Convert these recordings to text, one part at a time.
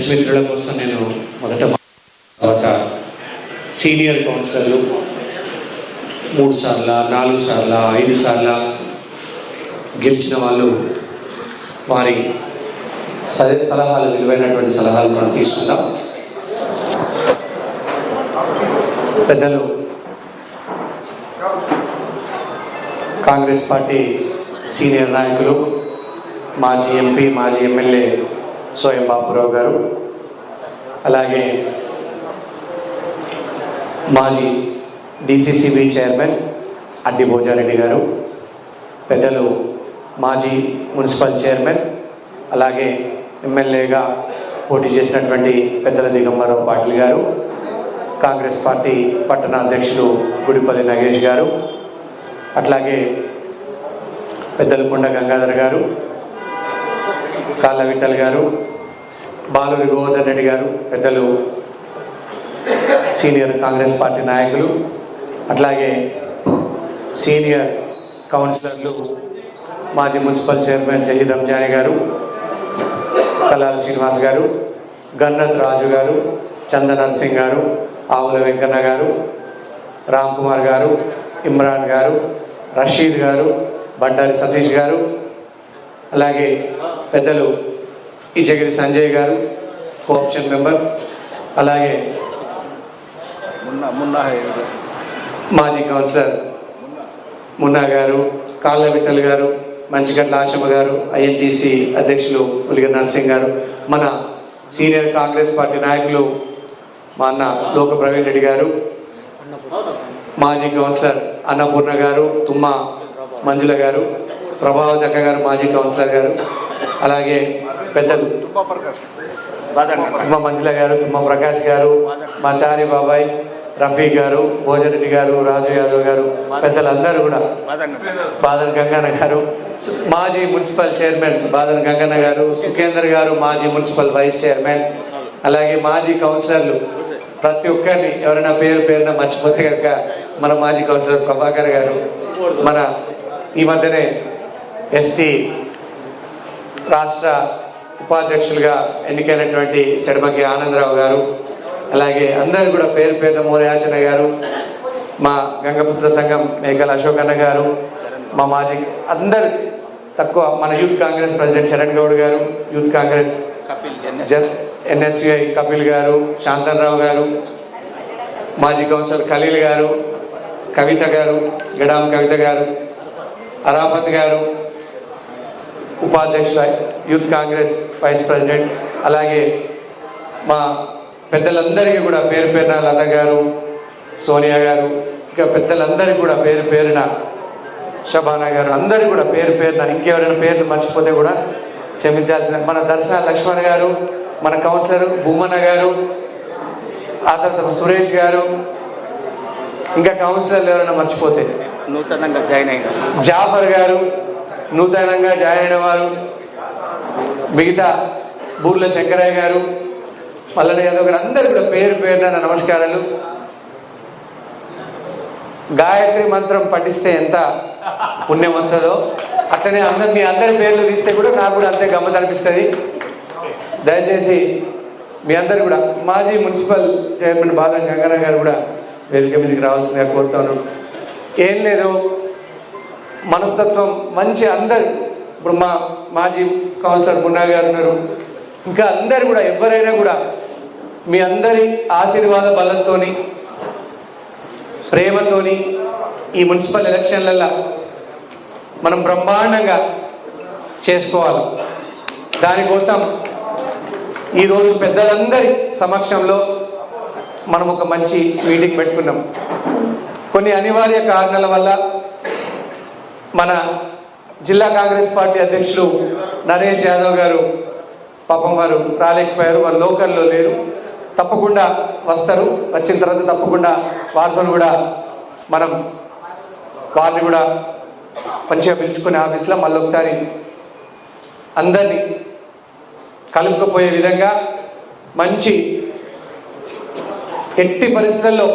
Press మిత్రుల కోసం నేను మొదట తర్వాత సీనియర్ కౌన్సిలర్లు 3 సార్లు 4 సార్లు 5 సార్లు గెలిచిన వాళ్ళు వారి సలహాలు విలువైనటువంటి సలహాలు మనం తీసుకుందాం. పెద్దలు కాంగ్రెస్ పార్టీ సీనియర్ నాయకులు మాజీ ఎంపీ మాజీ ఎమ్మెల్యే సోయం బాపురావు గారు, అలాగే మాజీ డిసిసిబి చైర్మన్ అడ్డి భోజారెడ్డి గారు, పెద్దలు మాజీ మున్సిపల్ చైర్మన్ అలాగే ఎమ్మెల్యేగా పోటీ చేసినటువంటి పెద్దల దిగంబరరావు పాటిల్ గారు, కాంగ్రెస్ పార్టీ పట్టణ అధ్యక్షులు గుడిపల్లి నగేష్ గారు, అట్లాగే పెద్దలు కొండ గంగాధర్ గారు, కాళ్ళ విఠల్ గారు, బాలూరి గోవర్ధన్ రెడ్డి గారు, పెద్దలు సీనియర్ కాంగ్రెస్ పార్టీ నాయకులు, అట్లాగే సీనియర్ కౌన్సిలర్లు మాజీ మున్సిపల్ చైర్మన్ జహీద్ రంజానీ గారు, కల్లాల శ్రీనివాస్ గారు, గన్నత్ రాజు గారు, చంద నర్సింగ్ గారు, ఆవుల వెంకన్న గారు, రామ్ కుమార్ గారు, ఇమ్రాన్ గారు, రషీద్ గారు, బండారి సతీష్ గారు, అలాగే పెద్దలు ఇజగిరి సంజయ్ గారు కోఆప్షన్ మెంబర్, అలాగే మాజీ కౌన్సిలర్ మున్నా గారు, కాళ్ళ విఠల్ గారు, మంచిగట్ల ఆశమ్మ గారు, ఐఎన్టీసీ అధ్యక్షులు ఉలిగ నర్సింగ్ గారు, మన సీనియర్ కాంగ్రెస్ పార్టీ నాయకులు మా అన్న లోక ప్రవీణ్ రెడ్డి గారు, మాజీ కౌన్సిలర్ అన్నపూర్ణ గారు, తుమ్మ మంజుల గారు, ప్రభావతి అక్క గారు మాజీ కౌన్సిలర్ గారు, అలాగే పెద్దలు తుమ్మ మంజుల గారు, తుమ్మ ప్రకాష్ గారు, మా చారి బాబాయ్, రఫీ గారు, భోజరెడ్డి గారు, రాజు యాదవ్ గారు, పెద్దలందరూ కూడా, బాదన్ గంగన్న గారు మాజీ మున్సిపల్ చైర్మన్ బాదన్ గంగన్న గారు, సుఖేందర్ గారు మాజీ మున్సిపల్ వైస్ చైర్మన్, అలాగే మాజీ కౌన్సిలర్లు ప్రతి ఒక్కరిని ఎవరైనా పేరున మర్చిపోతే కనుక మన మాజీ కౌన్సిలర్ ప్రభాకర్ గారు, మన ఈ మధ్యనే ఎస్టీ రాష్ట్ర ఉపాధ్యక్షులుగా ఎన్నికైనటువంటి సెడమకి ఆనందరావు గారు, అలాగే అందరూ కూడా పేరున మోరయాచన గారు, మా గంగపుత్ర సంఘం మేకల అశోక్ అన్న గారు, మా మాజీ అందరు తక్కువ మన యూత్ కాంగ్రెస్ ప్రెసిడెంట్ చరణ్ గౌడ్ గారు, యూత్ కాంగ్రెస్ ఎన్ఎస్యుఐ కపిల్ గారు, శాంతన్రావు గారు, మాజీ కౌన్సిలర్ ఖలీల్ గారు, కవిత గారు, గడాం కవిత గారు, అరాఫత్ గారు ఉపాధ్యక్షుల యూత్ కాంగ్రెస్ వైస్ ప్రెసిడెంట్, అలాగే మా పెద్దలందరికీ కూడా పేరున లత గారు, సోనియా గారు, ఇంకా పెద్దలందరికీ కూడా పేరున షబానా గారు, అందరికీ కూడా పేరున ఇంకెవరైనా పేర్లు మర్చిపోతే కూడా క్షమించాల్సిన, మన దర్శన లక్ష్మణ్ గారు, మన కౌన్సిలర్ భూమన్న గారు, ఆ తర్వాత సురేష్ గారు, ఇంకా కౌన్సిలర్లు ఎవరైనా మర్చిపోతే నూతనంగా జాయిన్ అయిన జాఫర్ గారు, నూతనంగా జాయిన్ అయిన వారు, మిగతా బూర్ల శంకరయ్య గారు, మల్లన్న యాదవ్ గారు, అందరు కూడా పేరున నమస్కారాలు. గాయత్రి మంత్రం పఠిస్తే ఎంత పుణ్యం వస్తుందో అట్లనే మీ అందరి పేర్లు తీస్తే కూడా నాకు కూడా అంతే గమ్మత్ అనిపిస్తుంది. దయచేసి మీ అందరు కూడా మాజీ మున్సిపల్ చైర్మన్ బాలన్ గంగన్న గారు కూడా వేదిక మీదకి రావాల్సిందిగా కోరుతాను. ఏం లేదు, మనస్తత్వం మంచి అందరు, ఇప్పుడు మా మాజీ కౌన్సిలర్ మున్నా గారు ఉన్నారు, ఇంకా అందరు కూడా ఎవరైనా కూడా మీ అందరి ఆశీర్వాద బలంతోని ప్రేమతోని ఈ మున్సిపల్ ఎలక్షన్లలో మనం బ్రహ్మాండంగా చేసుకోవాలి. దానికోసం ఈరోజు పెద్దలందరి సమక్షంలో మనం ఒక మంచి మీటింగ్ పెట్టుకున్నాం. కొన్ని అనివార్య కారణాల వల్ల మన జిల్లా కాంగ్రెస్ పార్టీ అధ్యక్షులు నరేష్ యాదవ్ గారు పాపం వారు రాలేకపోయారు, వారు లోకల్లో లేరు, తప్పకుండా వస్తారు. వచ్చిన తర్వాత తప్పకుండా వారితో కూడా మనం వారిని కూడా మంచిగా పిలుచుకునే ఆఫీస్లో మళ్ళీ ఒకసారి అందరినీ కలుపుకపోయే విధంగా మంచి ఎట్టి పరిస్థితుల్లో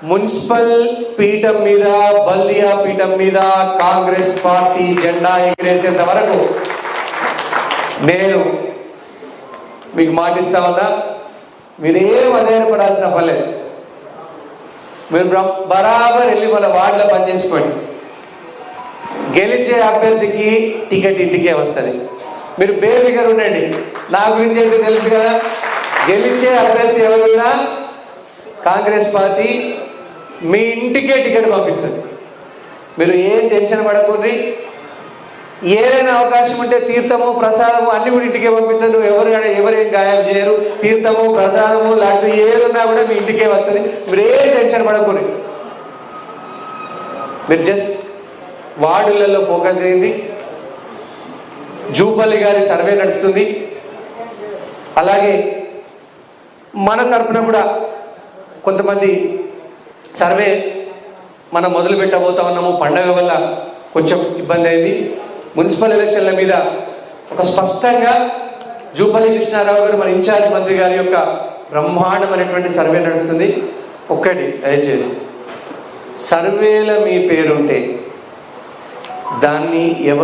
మున్సిపల్ పీఠం మీద బల్దియా పీఠం మీద కాంగ్రెస్ పార్టీ జెండా ఎగిరేసేంత వరకు నేను మీకు మాటిస్తా ఉన్నా, మీరేం అధైర్యపడాల్సిన పర్లేదు. మీరు బరాబర్ వెళ్ళి మన వార్డులో పనిచేసుకోండి. గెలిచే అభ్యర్థికి టికెట్ ఇంటికే వస్తుంది. మీరు బేఫికర్ ఉండండి. నా గురించి అయితే తెలుసు కదా, గెలిచే అభ్యర్థి ఎవరున్నా కాంగ్రెస్ పార్టీ మీ ఇంటికే టికెట్ పంపిస్తుంది. మీరు ఏం టెన్షన్ పడకూడదు. ఏదైనా అవకాశం ఉంటే తీర్థము ప్రసాదము అన్ని కూడా ఇంటికే పంపిస్తారు. ఎవరేం గాయం చేయరు. తీర్థము ప్రసాదము లడ్డు ఏదున్నా కూడా మీ ఇంటికే వస్తుంది. మీరు ఏం టెన్షన్ పడకూడదు. మీరు జస్ట్ వార్డులలో ఫోకస్ చేయండి. జూపల్లి గారి సర్వే నడుస్తుంది. అలాగే మన తరఫున కూడా కొంతమంది సర్వే మనం మొదలు పెట్టబోతా ఉన్నాము. పండగ వల్ల కొంచెం ఇబ్బంది అయింది. మున్సిపల్ ఎలక్షన్ల మీద ఒక స్పష్టంగా జూపల్లి కృష్ణారావు గారు మన ఇన్ఛార్జ్ మంత్రి గారి యొక్క బ్రహ్మాండమైనటువంటి సర్వే నడుస్తుంది. ఒక్కటి దయచేసి, సర్వేల మీ పేరుంటే దాన్ని ఎవరు